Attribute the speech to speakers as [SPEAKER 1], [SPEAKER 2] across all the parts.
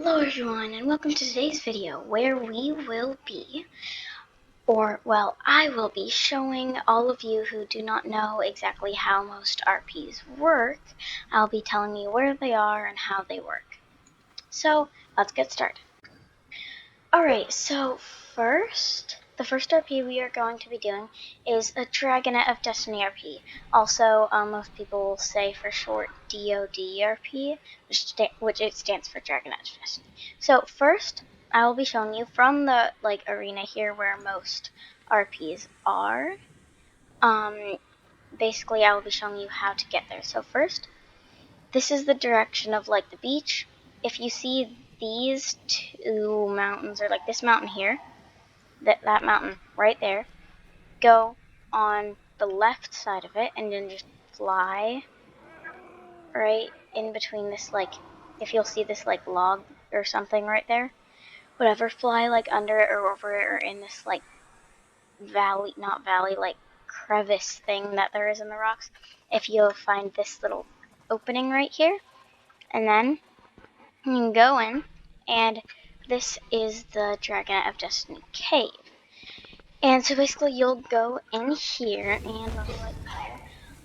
[SPEAKER 1] Hello everyone, and welcome to today's video where we will be, I will be showing all of you who do not know exactly how most RPs work. I'll be telling you where they are and how they work. So, let's get started. Alright, so the first RP we are going to be doing is a Dragonet of Destiny RP. Also, most people will say for short DOD RP, which it stands for Dragonet of Destiny. So first, I will be showing you from the arena here where most RPs are. Basically, I will be showing you how to get there. So first, this is the direction of the beach. If you see these two mountains, or this mountain here, that mountain right there, go on the left side of it and then just fly right in between this, if you'll see this log or something right there, whatever, fly under it or over it or in this valley, not valley, crevice thing that there is in the rocks. If you'll find this little opening right here, and then you can go in, and this is the Dragonet of Destiny cave. And so basically you'll go in here,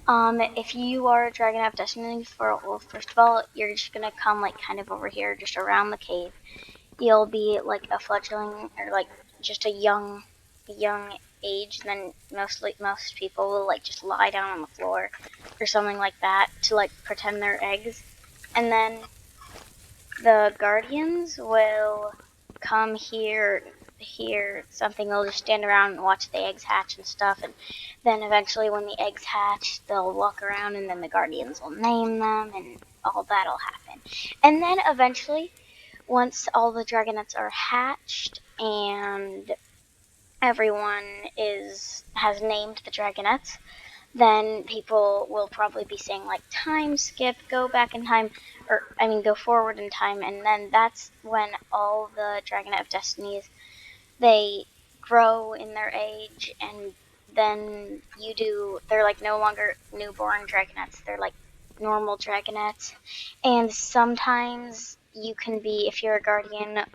[SPEAKER 1] and if you are a Dragonet of Destiny, first of all, you're just gonna come kind of over here, just around the cave. You'll be a fledgling, or just a young age, and then most people will just lie down on the floor or something like that to pretend they're eggs. And then the guardians will come here, something, they'll just stand around and watch the eggs hatch and stuff, and then eventually when the eggs hatch, they'll walk around, and then the guardians will name them, and all that'll happen. And then eventually, once all the dragonets are hatched and everyone has named the dragonets, then people will probably be saying time skip, go back in time, or go forward in time, and then that's when all the Dragonet of Destinies, they grow in their age, and then they're no longer newborn dragonets, they're normal dragonets. And sometimes you can be, if you're a guardian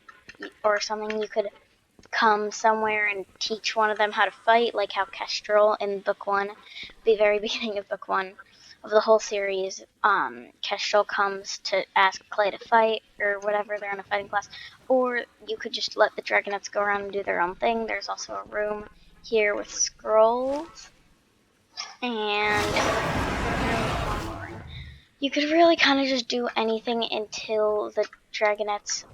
[SPEAKER 1] or something, you could come somewhere and teach one of them how to fight, like how Kestrel in book 1, the very beginning of book 1 of the whole series, Kestrel comes to ask Clay to fight, or whatever, they're in a fighting class. Or you could just let the dragonets go around and do their own thing. There's also a room here with scrolls, and you could really kind of just do anything until the dragonets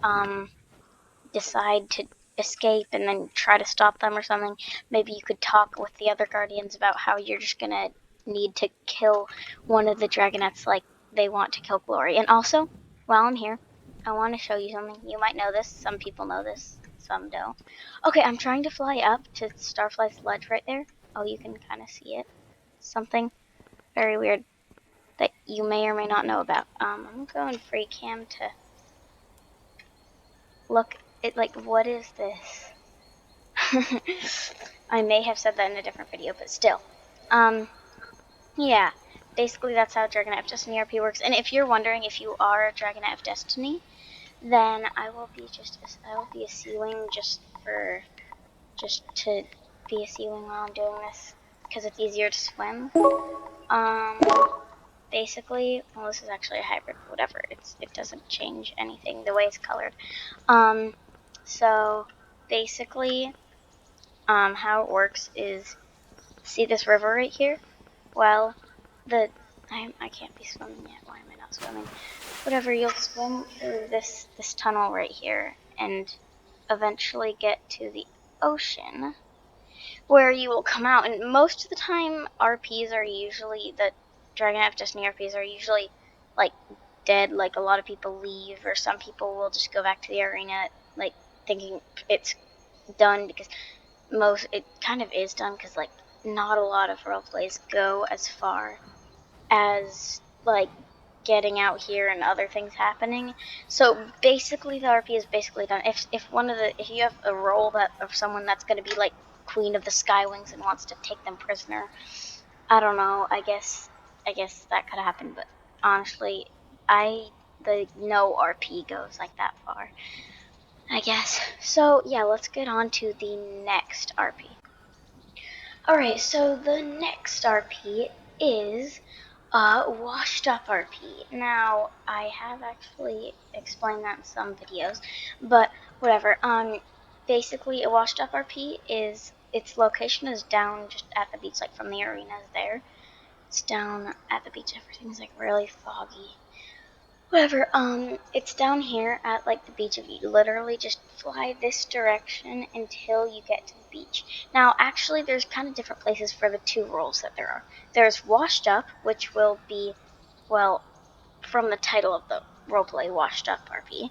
[SPEAKER 1] decide to escape and then try to stop them or something. Maybe you could talk with the other guardians about how you're just gonna need to kill one of the dragonets, like they want to kill Glory. And also, while I'm here, I want to show you something. You might know this, some people know this, some don't. Okay, I'm trying to fly up to Starfly's ledge right there. Oh, you can kind of see it. Something very weird that you may or may not know about. I'm gonna go in free cam to look. What is this? I may have said that in a different video, but still. Yeah, basically that's how Dragonet of Destiny RP works. And if you're wondering if you are a Dragonet of Destiny, then I will be a sealing just to be a sealing while I'm doing this, because it's easier to swim. Basically, well, this is actually a hybrid, but whatever, it doesn't change anything the way it's colored. So basically, how it works is, see this river right here? Well, I can't be swimming yet. Why am I not swimming? Whatever, you'll swim through this tunnel right here and eventually get to the ocean, where you will come out. And most of the time, RPs are usually, the Dragonet of Destiny RPs are usually dead. A lot of people leave, or some people will just go back to the arena thinking it's done, because it kind of is done, because not a lot of roleplays go as far as getting out here and other things happening. So basically the RP is basically done. If you have a role of someone that's going to be Queen of the Skywings and wants to take them prisoner, I don't know, I guess that could happen. But honestly, I the no RP goes like that far, I guess. So yeah, let's get on to the next RP. Alright, so the next RP is washed up RP. Now, I have actually explained that in some videos, but whatever. Basically, a washed up RP is, its location is down just at the beach, like from the arenas there. It's down at the beach. Everything's like really foggy. Whatever, it's down here at like the beach. If you literally just fly this direction until you get to the beach. Now, actually, there's kind of different places for the two roles that there are. There's washed up, which will be, well, from the title of the roleplay, washed up RP.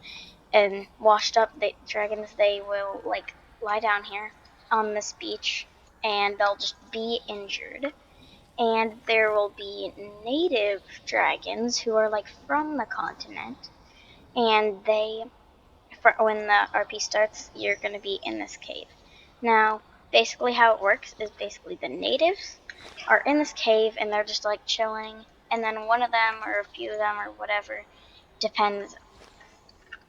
[SPEAKER 1] And washed up dragons, they will like lie down here on this beach, and they'll just be injured. And there will be native dragons who are like from the continent, and when the RP starts, you're going to be in this cave. Now, basically how it works is basically the natives are in this cave and they're just like chilling, and then one of them or a few of them or whatever, depends,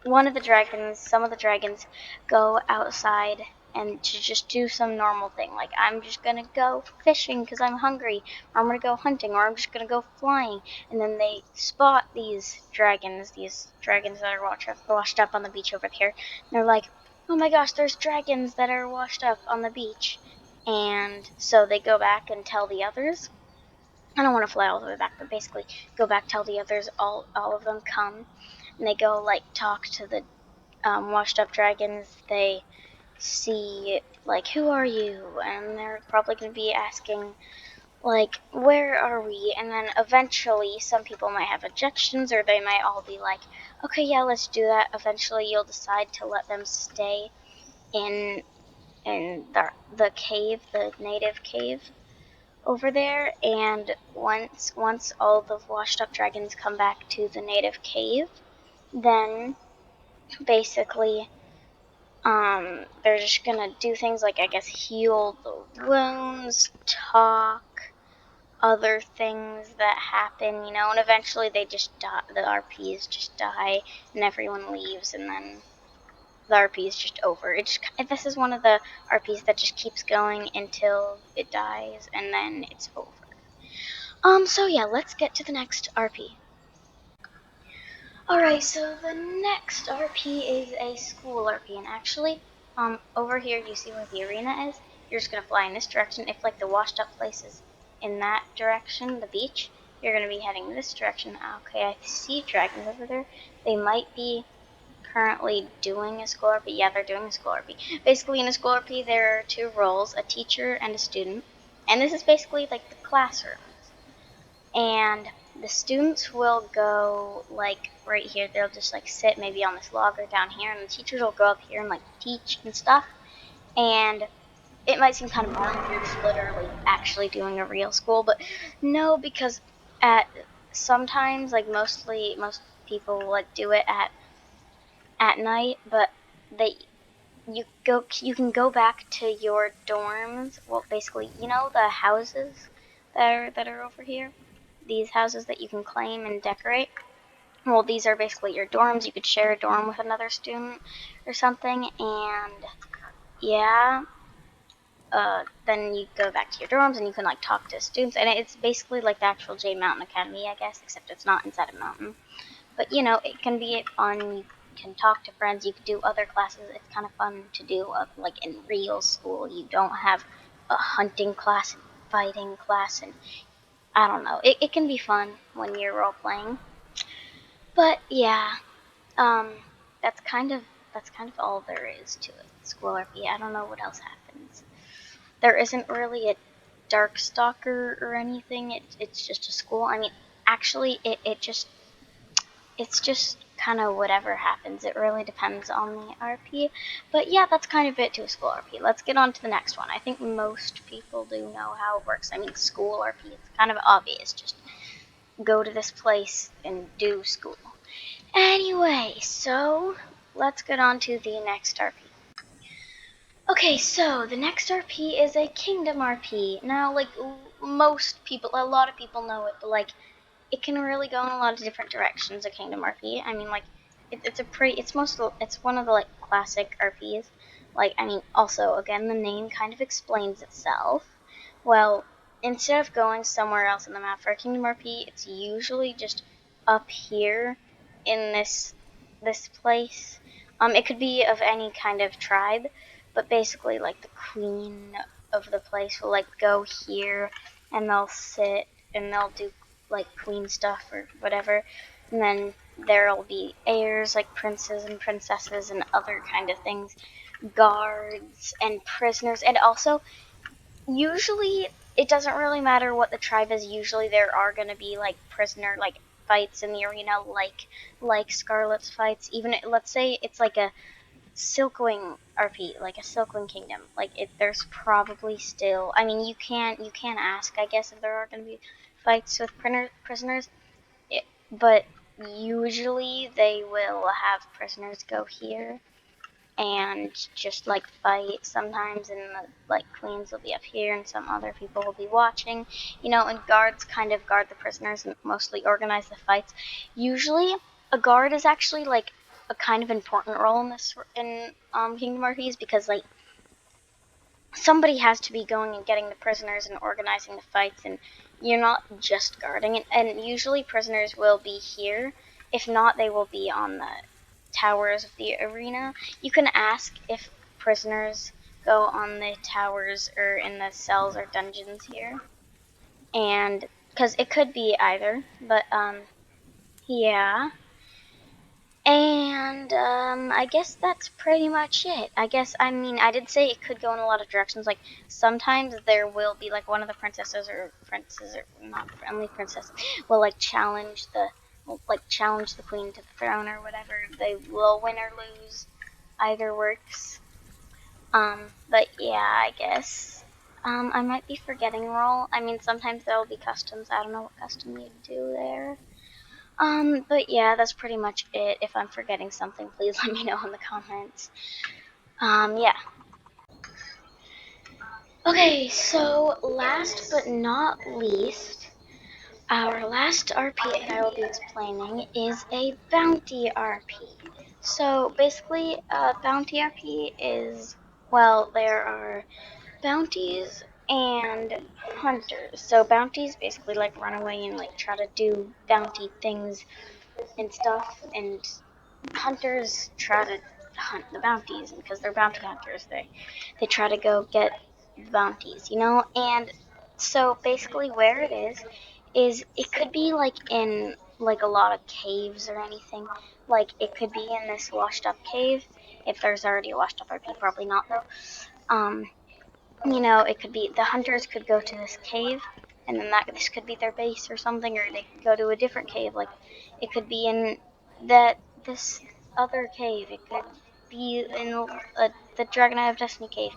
[SPEAKER 1] some of the dragons go outside and to just do some normal thing. Like, I'm just gonna go fishing because I'm hungry, or I'm gonna go hunting, or I'm just gonna go flying. And then they spot these dragons that are washed up on the beach over here. And they're like, oh my gosh, there's dragons that are washed up on the beach. And so they go back and tell the others. I don't want to fly all the way back, but basically go back, tell the others, all of them come, and they go like talk to the washed up dragons. They see like, who are you? And they're probably going to be asking like, where are we? And then eventually some people might have objections, or they might all be like, okay, yeah, let's do that. Eventually you'll decide to let them stay in the cave, the native cave over there. And once all the washed up dragons come back to the native cave, then basically they're just gonna do things like, I guess, heal the wounds, talk, other things that happen, and eventually they just die, the RPs just die, and everyone leaves, and then the RP is just over. This is one of the RPs that just keeps going until it dies, and then it's over. So yeah, let's get to the next RP. Alright, so the next RP is a school RP, and actually, over here, you see where the arena is? You're just gonna fly in this direction. If, like, the washed up place is in that direction, the beach, you're gonna be heading this direction. Okay, I see dragons over there. They might be currently doing a school RP. Yeah, they're doing a school RP. Basically, in a school RP, there are two roles, a teacher and a student, and this is basically, like, the classroom. And the students will go like right here. They'll just like sit maybe on this log or down here, and the teachers will go up here and like teach and stuff. And it might seem kind of boring if you're just literally actually doing a real school, but no, because at sometimes, like, most people like do it at night, but you can go back to your dorms. Well, basically, the houses that are over here, these houses that you can claim and decorate. Well, these are basically your dorms. You could share a dorm with another student or something, and yeah, then you go back to your dorms and you can like talk to students, and it's basically like the actual J Mountain Academy, I guess, except it's not inside a mountain. But it can be fun. You can talk to friends. You can do other classes. It's kind of fun to do like in real school. You don't have a hunting class and fighting class, and I don't know. It can be fun when you're role playing. But yeah, um, that's kind of all there is to it. School RP. I don't know what else happens. There isn't really a dark stalker or anything. It's just a school. I mean, actually, it's just kind of whatever happens. It really depends on the RP. But yeah, that's kind of it to a school RP. Let's get on to the next one. I think most people do know how it works. I mean, school RP, it's kind of obvious. Just go to this place and do school. Anyway, so let's get on to the next RP. Okay, so the next RP is a Kingdom RP. Now, like, a lot of people know it, but like, it can really go in a lot of different directions. A Kingdom RP. I mean, like, it's one of the like classic RPs. Like, I mean, also again, the name kind of explains itself. Well, instead of going somewhere else in the map for a Kingdom RP, it's usually just up here in this place. It could be of any kind of tribe, but basically, like, the queen of the place will like go here, and they'll sit and they'll do like queen stuff or whatever, and then there'll be heirs like princes and princesses and other kind of things, guards and prisoners, and also usually it doesn't really matter what the tribe is. Usually there are going to be like prisoner like fights in the arena, like Scarlet's fights. Even let's say it's like a Silkwing RP, like a Silkwing Kingdom. Like there's probably still. I mean, you can ask, I guess, if there are going to be fights with prisoners, but usually they will have prisoners go here and just like fight sometimes, and the like queens will be up here and some other people will be watching, and guards kind of guard the prisoners and mostly organize the fights. Usually a guard is actually like a kind of important role in Kingdom RPs, because like somebody has to be going and getting the prisoners and organizing the fights, and you're not just guarding it. And usually prisoners will be here. If not, they will be on the towers of the arena. You can ask if prisoners go on the towers or in the cells or dungeons here, and because it could be either, but yeah. And I guess that's pretty much it. I mean, I did say it could go in a lot of directions. Like, sometimes there will be, like, one of the princesses or princes, or not friendly princesses, will, like, challenge the queen to the throne or whatever. They will win or lose. Either works. But yeah, I guess. I might be forgetting role. I mean, sometimes there will be customs. I don't know what custom you do there. But yeah, that's pretty much it. If I'm forgetting something, please let me know in the comments. Yeah. Okay, so last but not least, our last RP that I will be explaining is a bounty RP. So basically, bounty RP is, well, there are bounties and hunters. So bounties basically like run away and like try to do bounty things and stuff, and hunters try to hunt the bounties, and because they're bounty hunters, they try to go get bounties, And so basically, where it is it could be like in like a lot of caves or anything. Like it could be in this washed up cave. If there's already a washed up RP, probably not though. Um, it could be the hunters could go to this cave, and then this could be their base or something, or they could go to a different cave. Like it could be in this other cave. It could be in the Dragon Eye of Destiny cave,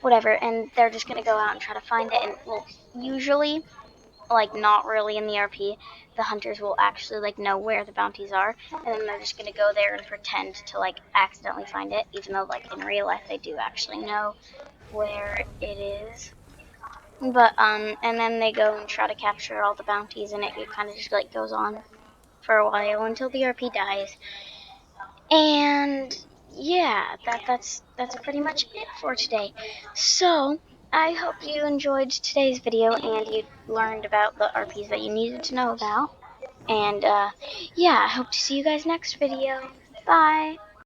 [SPEAKER 1] whatever. And they're just gonna go out and try to find it. And well, usually, like not really in the RP, the hunters will actually like know where the bounties are, and then they're just gonna go there and pretend to like accidentally find it, even though like in real life they do actually know where it is. But and then they go and try to capture all the bounties, and it kind of just like goes on for a while until the RP dies. And yeah, that's pretty much it for today. So I hope you enjoyed today's video and you learned about the RPs that you needed to know about. And yeah, I hope to see you guys next video. Bye.